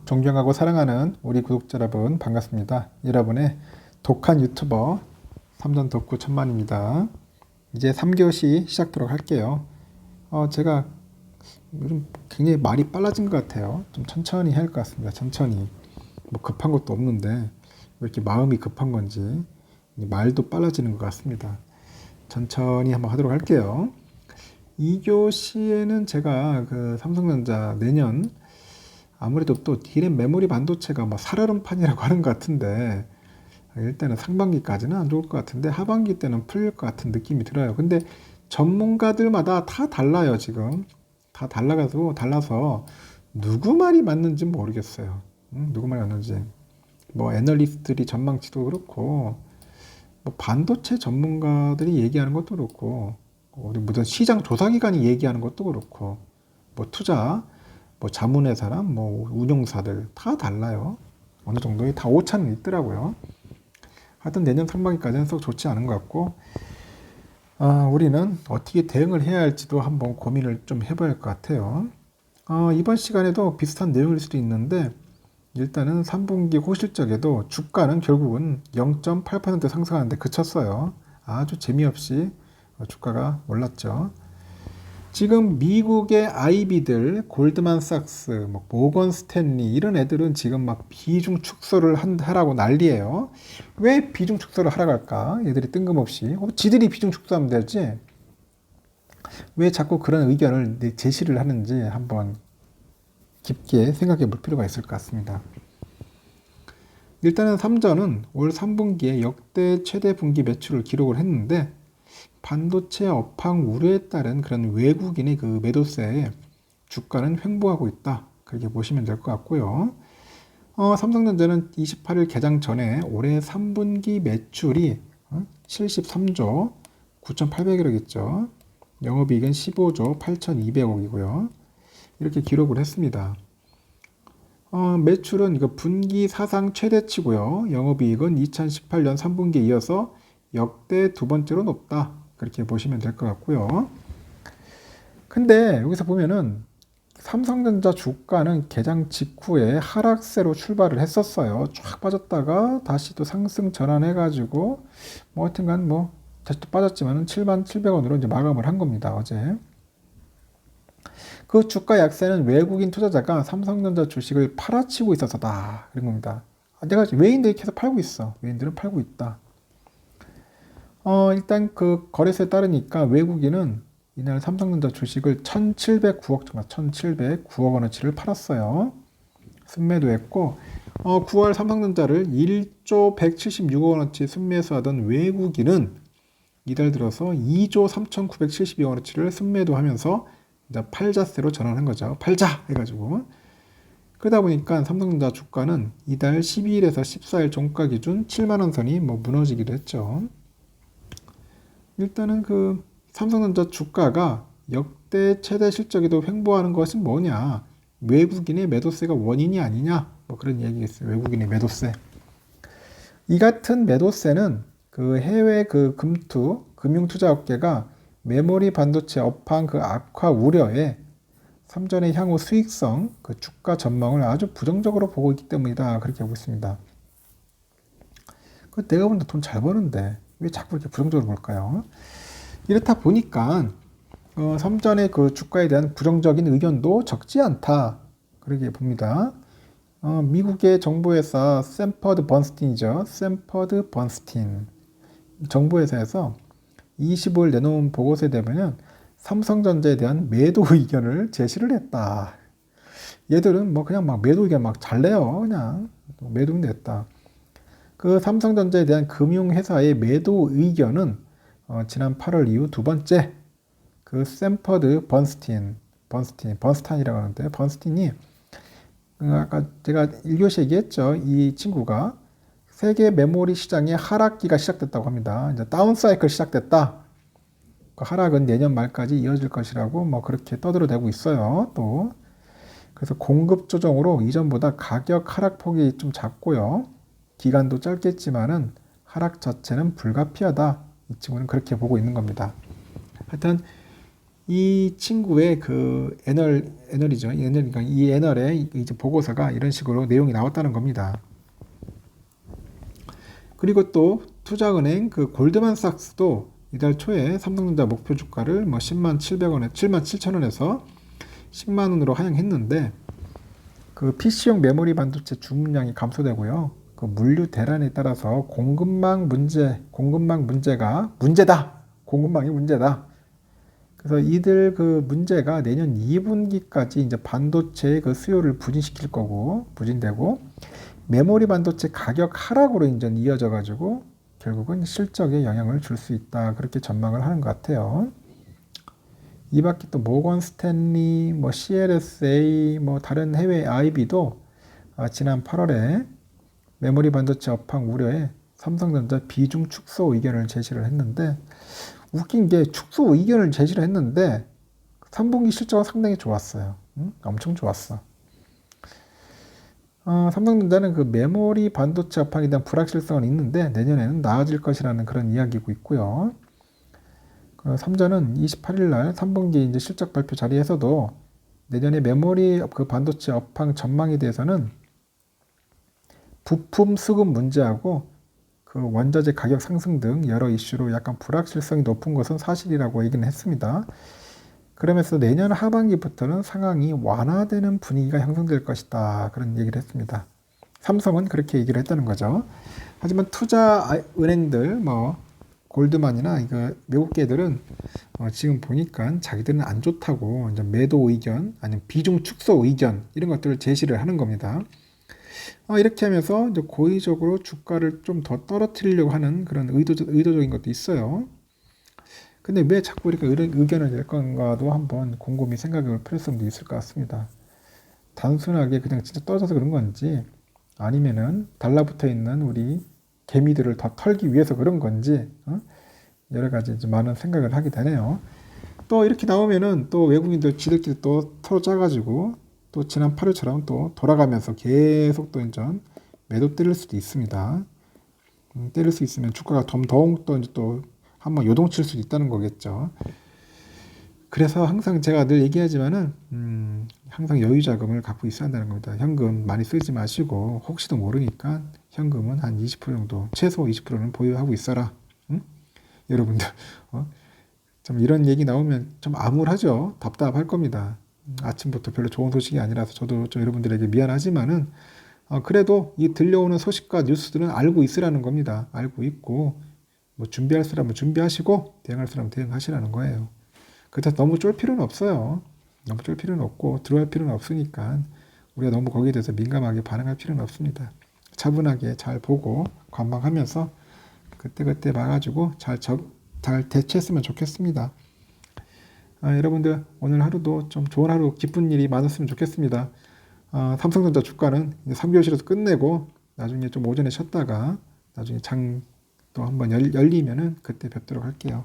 존경하고 사랑하는 우리 구독자 여러분 반갑습니다. 여러분의 독한 유튜버 삼전 덕후 천만입니다. 이제 3교시 시작하도록 할게요. 제가 요즘 굉장히 말이 빨라진 것 같아요. 좀 천천히 해야 할 것 같습니다. 천천히. 뭐 급한 것도 없는데 왜 이렇게 마음이 급한 건지 말도 빨라지는 것 같습니다. 천천히 한번 하도록 할게요. 2교시에는 제가 그 삼성전자 내년 아무래도 또 D램 메모리 반도체가 뭐 살얼음판이라고 하는 것 같은데 일단은 상반기까지는 안 좋을 것 같은데 하반기 때는 풀릴 것 같은 느낌이 들어요. 근데 전문가들마다 다 달라요. 지금 다 달라서 누구 말이 맞는지 모르겠어요. 누구 말이 맞는지 뭐 애널리스트들이 전망치도 그렇고 뭐 반도체 전문가들이 얘기하는 것도 그렇고 우리 무슨 시장 조사기관이 얘기하는 것도 그렇고 뭐 투자 뭐 자문회사나 뭐 운용사들 다 달라요. 어느 정도의 다 오차는 있더라고요. 하여튼 내년 상반기까지는 썩 좋지 않은 것 같고 우리는 어떻게 대응을 해야 할지도 한번 고민을 좀 해봐야 할 것 같아요. 이번 시간에도 비슷한 내용일 수도 있는데 일단은 3분기 호실적에도 주가는 결국은 0.8% 상승하는데 그쳤어요. 아주 재미없이 주가가 올랐죠. 지금 미국의 IB들, 골드만삭스, 뭐 모건 스탠리 이런 애들은 지금 막 비중 축소를 하라고 난리예요. 왜 비중 축소를 하라고 할까? 얘들이 뜬금없이 지들이 비중 축소하면 되지. 왜 자꾸 그런 의견을 제시를 하는지 한번 깊게 생각해 볼 필요가 있을 것 같습니다. 일단은 삼전은 올 3분기에 역대 최대 분기 매출을 기록을 했는데 반도체 업황 우려에 따른 그런 외국인의 그 매도세에 주가는 횡보하고 있다. 그렇게 보시면 될 것 같고요. 삼성전자는 28일 개장 전에 올해 3분기 매출이 73조 9,800억이죠. 영업이익은 15조 8,200억이고요. 이렇게 기록을 했습니다. 매출은 이거 분기 사상 최대치고요. 영업이익은 2018년 3분기에 이어서 역대 두 번째로 높다. 그렇게 보시면 될 것 같고요. 근데 여기서 보면은 삼성전자 주가는 개장 직후에 하락세로 출발을 했었어요. 쫙 빠졌다가 다시 또 상승 전환해가지고 뭐 하여튼간 뭐 다시 또 빠졌지만은 77,000원으로 이제 마감을 한 겁니다. 어제. 그 주가 약세는 외국인 투자자가 삼성전자 주식을 팔아치고 있어서다. 그런 겁니다. 내가 외인들이 계속 팔고 있어. 외인들은 팔고 있다. 일단 그 거래소에 따르니까 외국인은 이날 삼성전자 주식을 1,709억 정도, 1,709억 원어치를 팔았어요. 순매도했고, 9월 삼성전자를 1조 176억 원어치 순매수하던 외국인은 이달 들어서 2조 3,972억 원어치를 순매도하면서 이제 팔자세로 전환한 거죠. 팔자 해가지고. 그러다 보니까 삼성전자 주가는 이달 12일에서 14일 종가 기준 7만 원 선이 뭐 무너지기도 했죠. 일단은 그 삼성전자 주가가 역대 최대 실적에도 횡보하는 것은 뭐냐? 외국인의 매도세가 원인이 아니냐? 뭐 그런 얘기겠어요. 외국인의 매도세. 이 같은 매도세는 그 해외 그 금융투자업계가 메모리 반도체 업황 그 악화 우려에 삼전의 향후 수익성, 그 주가 전망을 아주 부정적으로 보고 있기 때문이다. 그렇게 보고 있습니다. 내가 보는데 돈 잘 버는데 왜 자꾸 이렇게 부정적으로 볼까요? 이렇다 보니까 삼전의 그 주가에 대한 부정적인 의견도 적지 않다. 그렇게 봅니다. 미국의 정보회사 샘퍼드 번스틴이죠. 샘퍼드 번스틴. 정보회사에서 25일 내놓은 보고서에 대면 삼성전자에 대한 매도 의견을 제시를 했다. 얘들은 뭐 그냥 막 매도 의견 막 잘 내요. 그냥 매도는 냈다. 그 삼성전자에 대한 금융회사의 매도 의견은 지난 8월 이후 두 번째 그 샘퍼드 번스탄이라고 하는데 번스틴이 아까 제가 1교시 얘기했죠. 이 친구가 세계 메모리 시장의 하락기가 시작됐다고 합니다. 이제 다운 사이클 시작됐다. 그 하락은 내년 말까지 이어질 것이라고 뭐 그렇게 떠들어대고 있어요. 또 그래서 공급 조정으로 이전보다 가격 하락폭이 좀 작고요. 기간도 짧겠지만은 하락 자체는 불가피하다. 이 친구는 그렇게 보고 있는 겁니다. 하여튼 이 친구의 그 애널이죠. 그러니까 이 애널의 이제 보고서가 이런 식으로 내용이 나왔다는 겁니다. 그리고 또 투자은행 그 골드만삭스도 이달 초에 삼성전자 목표 주가를 뭐 10만 700원에 7만 7천 원에서 10만 원으로 하향했는데 그 PC용 메모리 반도체 주문량이 감소되고요. 그 물류 대란에 따라서 공급망 문제가 문제다. 공급망이 문제다. 그래서 이들 그 문제가 내년 2분기까지 이제 반도체의 그 수요를 부진되고 메모리 반도체 가격 하락으로 이제 이어져 가지고 결국은 실적에 영향을 줄 수 있다. 그렇게 전망을 하는 것 같아요. 이 밖에 또 모건 스탠리, 뭐 CLSA, 뭐 다른 해외 IB도 지난 8월에 메모리 반도체 업황 우려에 삼성전자 비중 축소 의견을 제시를 했는데 웃긴 게 축소 의견을 제시를 했는데 3분기 실적은 상당히 좋았어요. 엄청 좋았어. 삼성전자는 그 메모리 반도체 업황에 대한 불확실성은 있는데 내년에는 나아질 것이라는 그런 이야기고 있고요. 그 삼전은 28일 날 3분기 이제 실적 발표 자리에서도 내년에 메모리 그 반도체 업황 전망에 대해서는 부품 수급 문제하고 그 원자재 가격 상승 등 여러 이슈로 약간 불확실성이 높은 것은 사실이라고 얘기는 했습니다. 그러면서 내년 하반기부터는 상황이 완화되는 분위기가 형성될 것이다. 그런 얘기를 했습니다. 삼성은 그렇게 얘기를 했다는 거죠. 하지만 투자 은행들, 뭐 골드만이나 이거 외국계들은 지금 보니까 자기들은 안 좋다고 이제 매도 의견, 아니면 비중 축소 의견 이런 것들을 제시를 하는 겁니다. 이렇게 하면서 이제 고의적으로 주가를 좀 더 떨어뜨리려고 하는 그런 의도적인 것도 있어요. 근데 왜 자꾸 이렇게 의견을 낼 건가도 한번 곰곰이 생각해 볼 필요성도 있을 것 같습니다. 단순하게 그냥 진짜 떨어져서 그런 건지 아니면은 달라붙어 있는 우리 개미들을 더 털기 위해서 그런 건지 여러 가지 이제 많은 생각을 하게 되네요. 또 이렇게 나오면은 또 외국인들 지들끼리 또 서로 짜가지고 또 지난 8월처럼 또 돌아가면서 계속 또 이제 매도 때릴 수도 있습니다. 때릴 수 있으면 주가가 더욱 또 한번 요동칠 수도 있다는 거겠죠. 그래서 항상 제가 늘 얘기하지만은 항상 여유 자금을 갖고 있어야 한다는 겁니다. 현금 많이 쓰지 마시고 혹시도 모르니까 현금은 한 20% 정도, 최소 20%는 보유하고 있어라. 여러분들 좀 이런 얘기 나오면 좀 암울하죠. 답답할 겁니다. 아침부터 별로 좋은 소식이 아니라서 저도 좀 여러분들에게 미안하지만은 그래도 이 들려오는 소식과 뉴스들은 알고 있으라는 겁니다. 알고 있고 뭐 준비할 사람은 준비하시고 대응할 사람은 대응하시라는 거예요. 그렇다고 너무 쫄 필요는 없어요. 너무 쫄 필요는 없고 들어갈 필요는 없으니까 우리가 너무 거기에 대해서 민감하게 반응할 필요는 없습니다. 차분하게 잘 보고 관망하면서 그때그때 봐가지고 잘 대처했으면 좋겠습니다. 여러분들 오늘 하루도 좀 좋은 하루 기쁜 일이 많았으면 좋겠습니다. 삼성전자 주가는 이제 3교시에서 끝내고 나중에 좀 오전에 쉬었다가 나중에 장 또 한번 열리면은 그때 뵙도록 할게요.